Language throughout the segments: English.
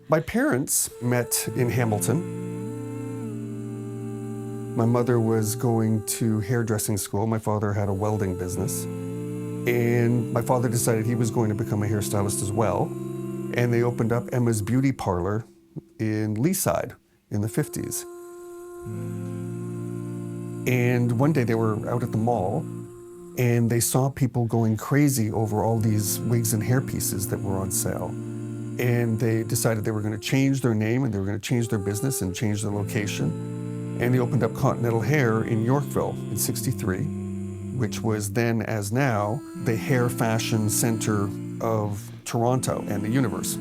My parents met in Hamilton. My mother was going to hairdressing school. My father had a welding business. And my father decided he was going to become a hairstylist as well. And they opened up Emma's Beauty Parlor in Leaside in the 50s. And one day they were out at the mall and they saw people going crazy over all these wigs and hair pieces that were on sale. And they decided they were going to change their name and they were going to change their business and change their location. And they opened up Continental Hair in Yorkville in '63, which was then, as now, the hair fashion center of Toronto and the universe.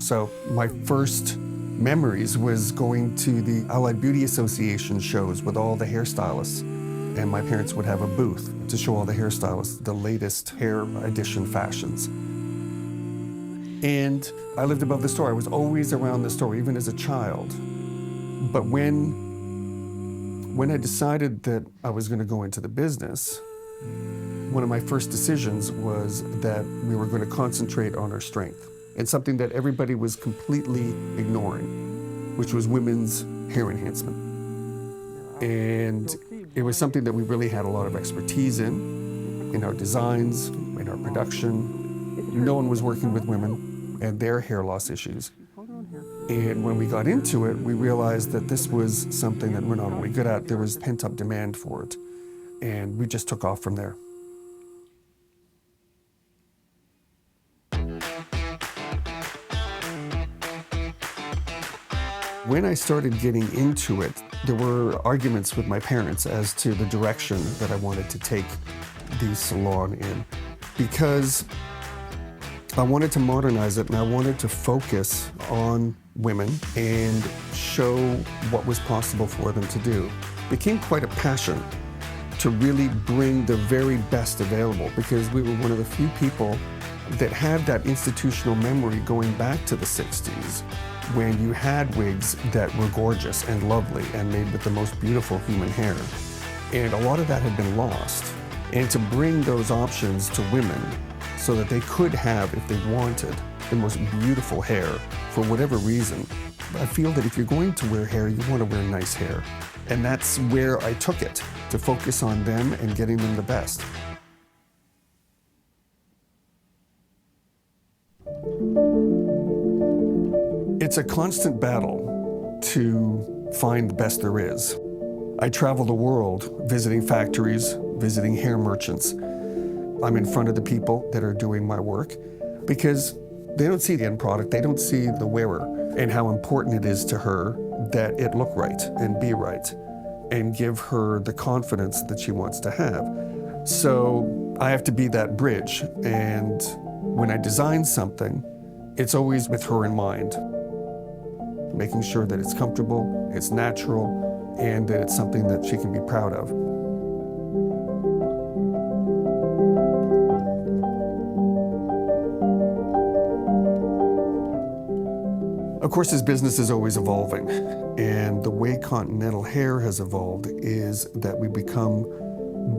So my first memories was going to the Allied Beauty Association shows with all the hairstylists. And my parents would have a booth to show all the hairstylists the latest hair edition fashions. And I lived above the store. I was always around the store, even as a child. But when I decided that I was going to go into the business, one of my first decisions was that we were going to concentrate on our strength and something that everybody was completely ignoring, which was women's hair enhancement. And it was something that we really had a lot of expertise in our designs, in our production. No one was working with women and their hair loss issues. And when we got into it, we realized that this was something that we're not only good at, there was pent-up demand for it. And we just took off from there. When I started getting into it, there were arguments with my parents as to the direction that I wanted to take the salon in, because I wanted to modernize it and I wanted to focus on women and show what was possible for them to do. It became quite a passion to really bring the very best available, because we were one of the few people that had that institutional memory going back to the 60s, when you had wigs that were gorgeous and lovely and made with the most beautiful human hair. And a lot of that had been lost. And to bring those options to women so that they could have, if they wanted, the most beautiful hair for whatever reason. I feel that if you're going to wear hair, you want to wear nice hair. And that's where I took it, to focus on them and getting them the best. It's a constant battle to find the best there is. I travel the world visiting factories, visiting hair merchants. I'm in front of the people that are doing my work because they don't see the end product, they don't see the wearer and how important it is to her that it look right and be right and give her the confidence that she wants to have. So I have to be that bridge, and when I design something, it's always with her in mind, making sure that it's comfortable, it's natural, and that it's something that she can be proud of. Of course, this business is always evolving, and the way Continental Hair has evolved is that we become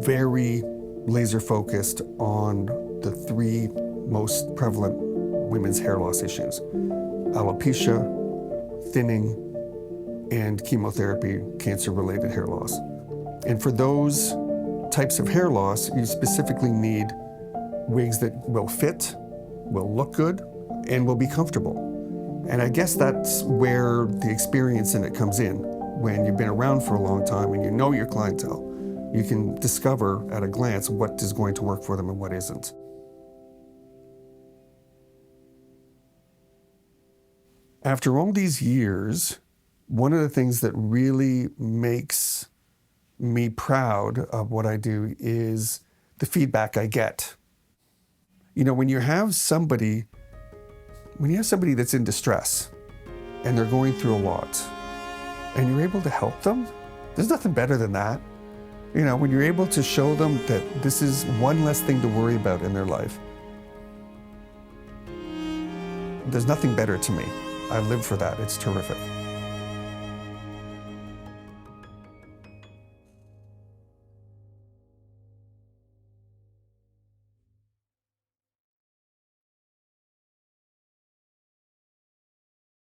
very laser-focused on the three most prevalent women's hair loss issues: alopecia, thinning, and chemotherapy, cancer-related hair loss. And for those types of hair loss, you specifically need wigs that will fit, will look good, and will be comfortable. And I guess that's where the experience in it comes in. When you've been around for a long time and you know your clientele, you can discover at a glance what is going to work for them and what isn't. After all these years, one of the things that really makes me proud of what I do is the feedback I get. You know, when you have somebody that's in distress and they're going through a lot and you're able to help them, there's nothing better than that. You know, when you're able to show them that this is one less thing to worry about in their life, there's nothing better to me. I live for that. It's terrific.